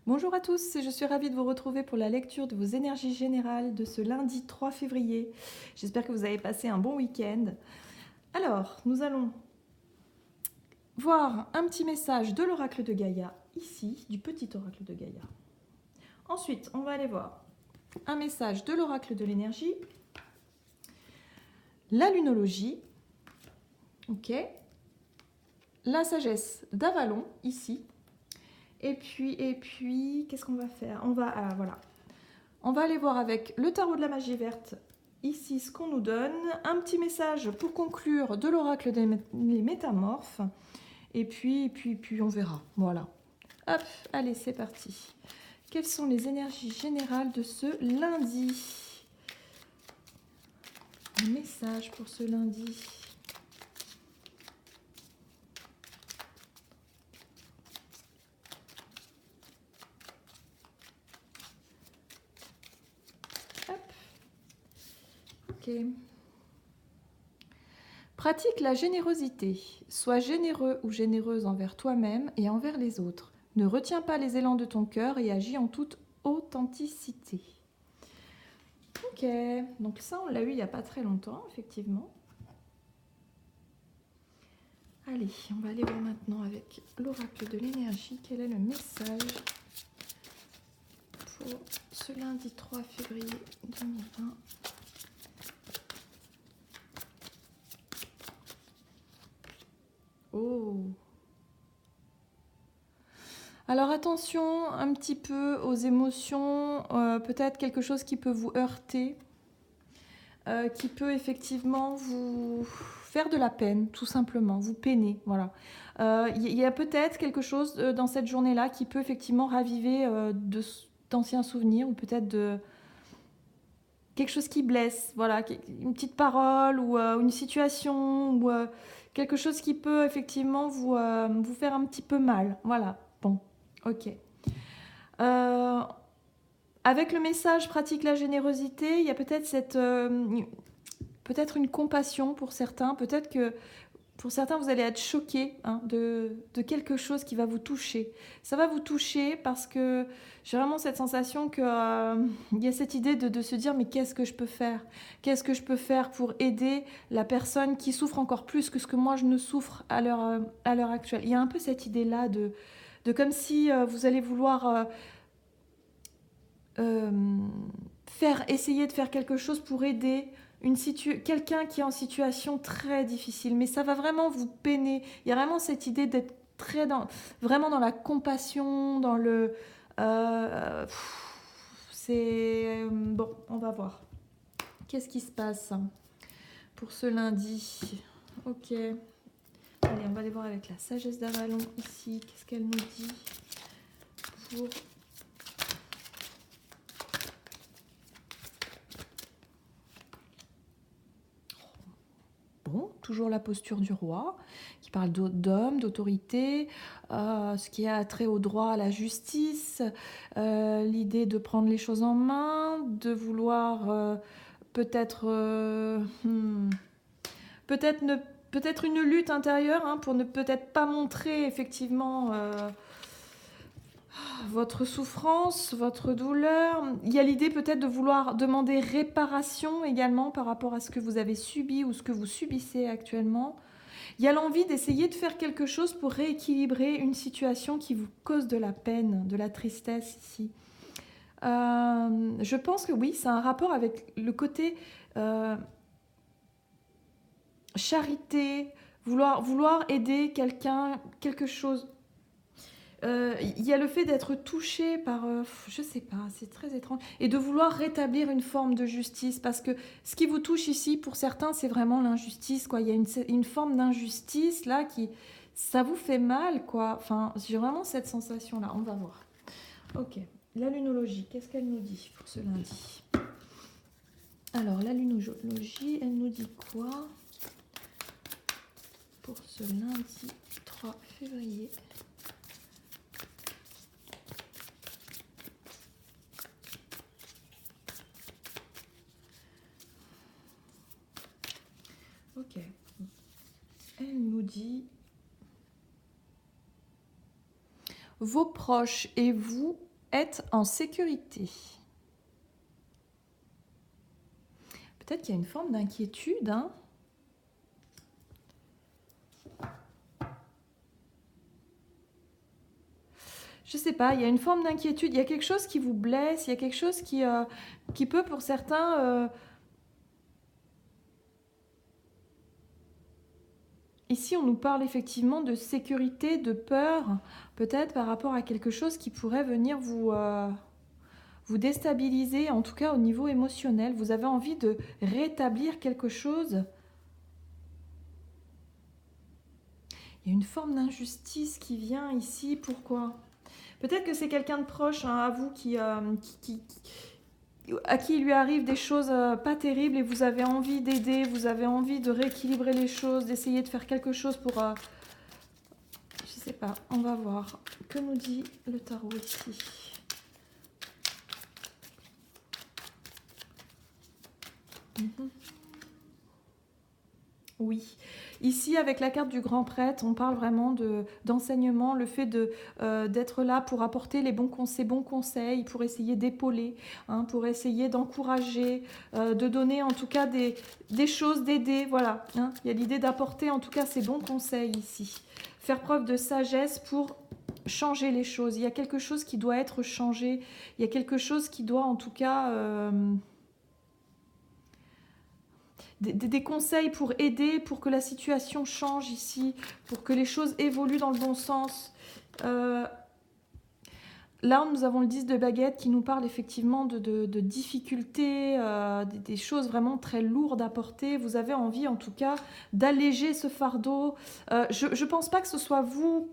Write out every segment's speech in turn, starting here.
Bonjour à tous, je suis ravie de vous retrouver pour la lecture de vos énergies générales de ce lundi 3 février. J'espère que vous avez passé un bon week-end. Alors, nous allons voir un petit message de l'oracle de Gaïa, ici, du petit oracle de Gaïa. Ensuite, on va aller voir un message de l'oracle de l'énergie, la lunologie, ok, la sagesse d'Avalon, ici, et puis, qu'est-ce qu'on va faire? On va aller voir avec le tarot de la magie verte, ici, ce qu'on nous donne. Un petit message pour conclure de l'oracle des métamorphes. Et puis, on verra. Voilà. Hop, allez, c'est parti. Quelles sont les énergies générales de ce lundi? Un message pour ce lundi. Hop. Ok. Pratique la générosité. Sois généreux ou généreuse envers toi-même et envers les autres. Ne retiens pas les élans de ton cœur et agis en toute authenticité. Ok, donc ça on l'a eu il n'y a pas très longtemps, effectivement. Allez, on va aller voir maintenant avec l'oracle de l'énergie. Quel est le message pour ce lundi 3 février 2020? Oh! Alors attention un petit peu aux émotions, peut-être quelque chose qui peut vous heurter, qui peut effectivement vous faire de la peine, tout simplement, vous peiner, voilà. Il y a peut-être quelque chose dans cette journée-là qui peut effectivement raviver d'anciens souvenirs ou peut-être de quelque chose qui blesse, voilà, une petite parole ou une situation ou quelque chose qui peut effectivement vous faire un petit peu mal, voilà. Bon, ok. Euh, Avec le message pratique la générosité, il y a peut-être peut-être une compassion pour certains, peut-être que pour certains vous allez être choqués de quelque chose qui va vous toucher. Ça va vous toucher parce que j'ai vraiment cette sensation qu'il y a cette idée de se dire mais qu'est-ce que je peux faire? Qu'est-ce que je peux faire pour aider la personne qui souffre encore plus que ce que moi je ne souffre à l'heure actuelle? Il y a un peu cette idée-là de comme si vous allez vouloir euh, essayer de faire quelque chose pour aider quelqu'un qui est en situation très difficile. Mais ça va vraiment vous peiner. Il y a vraiment cette idée d'être vraiment dans la compassion, dans le... c'est... Bon, on va voir. Qu'est-ce qui se passe pour ce lundi? Ok. Allez, on va aller voir avec la sagesse d'Avalon ici. Qu'est-ce qu'elle nous dit pour bon, toujours la posture du roi, qui parle d'homme, d'autorité, ce qui a trait au droit, à la justice, l'idée de prendre les choses en main, de vouloir peut-être peut-être peut-être une lutte intérieure pour ne peut-être pas montrer effectivement votre souffrance, votre douleur. Il y a l'idée peut-être de vouloir demander réparation également par rapport à ce que vous avez subi ou ce que vous subissez actuellement. Il y a l'envie d'essayer de faire quelque chose pour rééquilibrer une situation qui vous cause de la peine, de la tristesse ici. Je pense que oui, c'est un rapport avec le côté charité, vouloir aider quelqu'un, quelque chose. Il y a le fait d'être touché par, je sais pas, c'est très étrange, et de vouloir rétablir une forme de justice, parce que ce qui vous touche ici, pour certains, c'est vraiment l'injustice, quoi. Il y a une forme d'injustice là ça vous fait mal, quoi. Enfin, j'ai vraiment cette sensation-là. On va voir. Ok. La lunologie, qu'est-ce qu'elle nous dit pour ce lundi? Alors, la lunologie, elle nous dit quoi pour ce lundi 3 février? Ok. Elle nous dit vos proches et vous être en sécurité. Peut-être qu'il y a une forme d'inquiétude, hein. Je sais pas, il y a une forme d'inquiétude, il y a quelque chose qui vous blesse, il y a quelque chose qui peut pour certains... Ici, on nous parle effectivement de sécurité, de peur, peut-être par rapport à quelque chose qui pourrait venir vous déstabiliser, en tout cas au niveau émotionnel. Vous avez envie de rétablir quelque chose. Il y a une forme d'injustice qui vient ici. Pourquoi? Peut-être que c'est quelqu'un de proche, hein, à vous à qui il lui arrive des choses pas terribles et vous avez envie d'aider, vous avez envie de rééquilibrer les choses, d'essayer de faire quelque chose pour... je sais pas, on va voir. Que nous dit le tarot ici? Oui, ici avec la carte du grand prêtre, on parle vraiment d'enseignement, le fait d'être là pour apporter ces bons conseils, pour essayer d'épauler, hein, pour essayer d'encourager, de donner en tout cas des choses, d'aider, voilà. Hein. Il y a l'idée d'apporter en tout cas ces bons conseils ici. Faire preuve de sagesse pour changer les choses. Il y a quelque chose qui doit être changé, il y a quelque chose qui doit en tout cas... des conseils pour aider, pour que la situation change ici, pour que les choses évoluent dans le bon sens. Là, nous avons le 10 de baguette qui nous parle effectivement de difficultés, des choses vraiment très lourdes à porter. Vous avez envie, en tout cas, d'alléger ce fardeau. Je ne pense pas que ce soit vous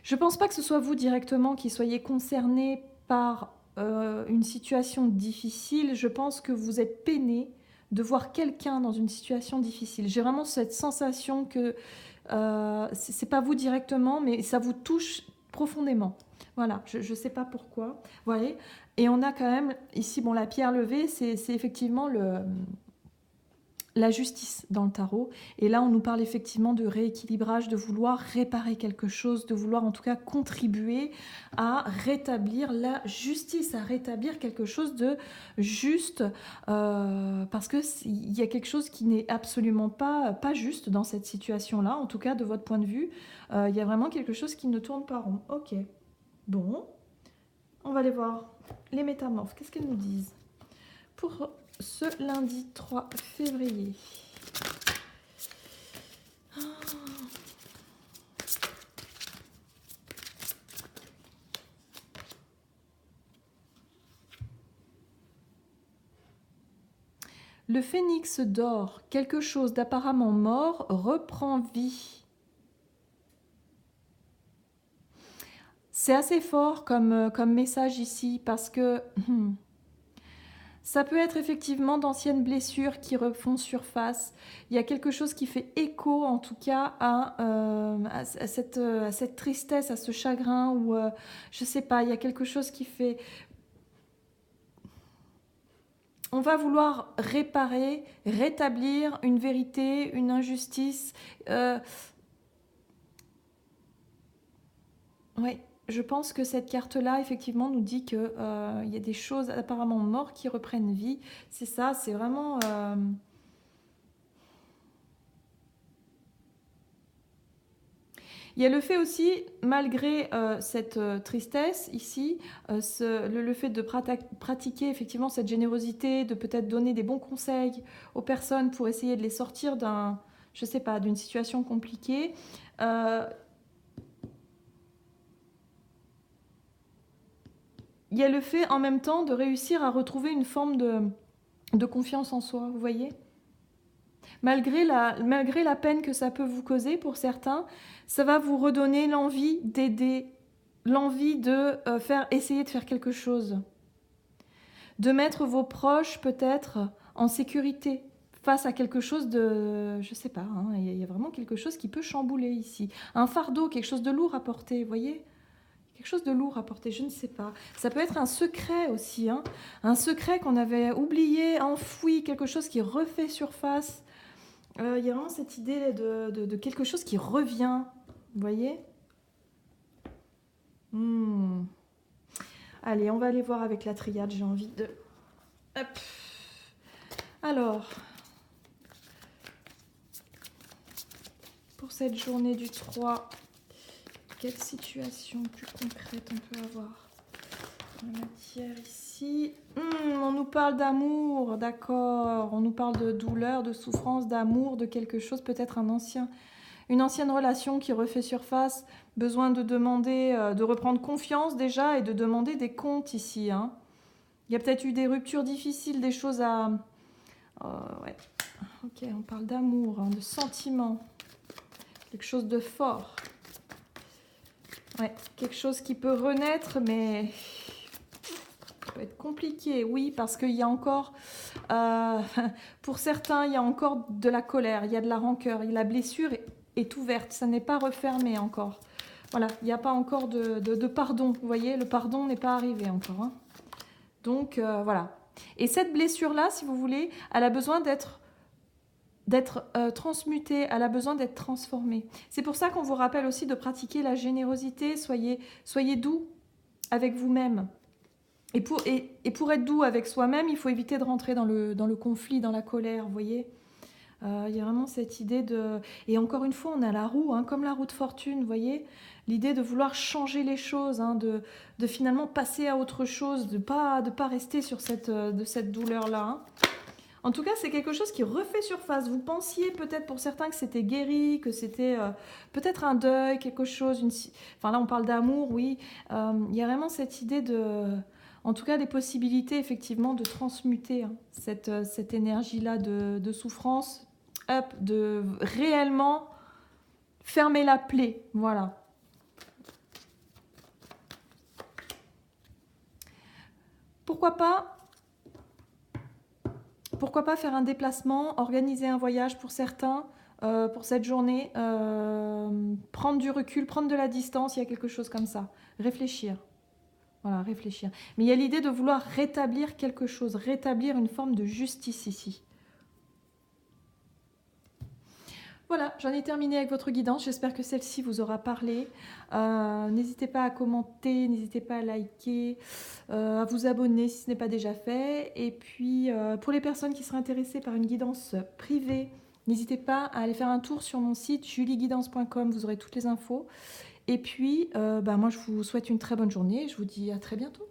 je pense pas que ce soit vous directement qui soyez concerné par une situation difficile. Je pense que vous êtes peiné de voir quelqu'un dans une situation difficile. J'ai vraiment cette sensation que c'est pas vous directement, mais ça vous touche profondément. Voilà, je ne sais pas pourquoi. Voilà. Et on a quand même ici, bon, la pierre levée, c'est effectivement la justice dans le tarot. Et là, on nous parle effectivement de rééquilibrage, de vouloir réparer quelque chose, de vouloir en tout cas contribuer à rétablir la justice, à rétablir quelque chose de juste, parce qu'il y a quelque chose qui n'est absolument pas juste dans cette situation-là, en tout cas de votre point de vue. Il y a vraiment quelque chose qui ne tourne pas rond. Ok, bon, on va aller voir les métamorphes. Qu'est-ce qu'elles nous disent pour ce lundi 3 février. Le phénix d'or, quelque chose d'apparemment mort, reprend vie. C'est assez fort comme message ici parce que... ça peut être effectivement d'anciennes blessures qui refont surface. Il y a quelque chose qui fait écho, en tout cas, à cette tristesse, à ce chagrin, ou je ne sais pas, il y a quelque chose qui fait... On va vouloir réparer, rétablir une vérité, une injustice. Oui. Je pense que cette carte-là, effectivement, nous dit qu'il y a des choses apparemment mortes qui reprennent vie. C'est ça, c'est vraiment... Il y a le fait aussi, malgré cette tristesse ici, le fait de pratiquer effectivement cette générosité, de peut-être donner des bons conseils aux personnes pour essayer de les sortir je sais pas, d'une situation compliquée. Il y a le fait en même temps de réussir à retrouver une forme de confiance en soi, vous voyez ? Malgré la peine que ça peut vous causer pour certains, ça va vous redonner l'envie d'aider, l'envie de essayer de faire quelque chose. De mettre vos proches peut-être en sécurité face à quelque chose de... Je sais pas, hein, il y a vraiment quelque chose qui peut chambouler ici. Un fardeau, quelque chose de lourd à porter, vous voyez ? Quelque chose de lourd à porter, je ne sais pas. Ça peut être un secret aussi, hein, un secret qu'on avait oublié, enfoui, quelque chose qui refait surface. Il y a vraiment cette idée de quelque chose qui revient, vous voyez ? Hmm. Allez, on va aller voir avec la triade, j'ai envie de... Hop. Alors, pour cette journée du 3, quelle situation plus concrète on peut avoir en matière ici? On nous parle d'amour, d'accord. On nous parle de douleur, de souffrance, d'amour, de quelque chose, peut-être une ancienne relation qui refait surface, besoin de demander, de reprendre confiance déjà et de demander des comptes ici. Hein. Il y a peut-être eu des ruptures difficiles, des choses à... ouais. Ok, on parle d'amour, hein, de sentiments, quelque chose de fort. Ouais, quelque chose qui peut renaître, mais ça peut être compliqué, oui, parce qu'il y a encore, pour certains, il y a encore de la colère, il y a de la rancœur, la blessure est ouverte, ça n'est pas refermé encore. Voilà, il n'y a pas encore de pardon, vous voyez, le pardon n'est pas arrivé encore. Hein. Donc, voilà. Et cette blessure-là, si vous voulez, elle a besoin d'être transmutée, elle a besoin d'être transformée. C'est pour ça qu'on vous rappelle aussi de pratiquer la générosité, soyez doux avec vous-même. Et pour être doux avec soi-même, il faut éviter de rentrer dans le conflit, dans la colère, vous voyez. Il y a vraiment cette idée de... Et encore une fois, on a la roue, hein, comme la roue de fortune, vous voyez. L'idée de vouloir changer les choses, hein, de finalement passer à autre chose, de pas rester sur cette douleur-là. Hein. En tout cas, c'est quelque chose qui refait surface. Vous pensiez peut-être pour certains que c'était guéri, que c'était peut-être un deuil, quelque chose. Enfin là, on parle d'amour, oui. Il y a vraiment cette idée de... En tout cas, des possibilités effectivement de transmuter hein, cette énergie-là de souffrance, hop, de réellement fermer la plaie. Voilà. Pourquoi pas faire un déplacement, organiser un voyage pour certains, pour cette journée, prendre du recul, prendre de la distance, il y a quelque chose comme ça. Réfléchir. Voilà, réfléchir. Mais il y a l'idée de vouloir rétablir quelque chose, rétablir une forme de justice ici. Voilà, j'en ai terminé avec votre guidance. J'espère que celle-ci vous aura parlé. N'hésitez pas à commenter, n'hésitez pas à liker, à vous abonner si ce n'est pas déjà fait. Et puis, pour les personnes qui seraient intéressées par une guidance privée, n'hésitez pas à aller faire un tour sur mon site julieguidance.com, vous aurez toutes les infos. Et puis, moi, je vous souhaite une très bonne journée et je vous dis à très bientôt.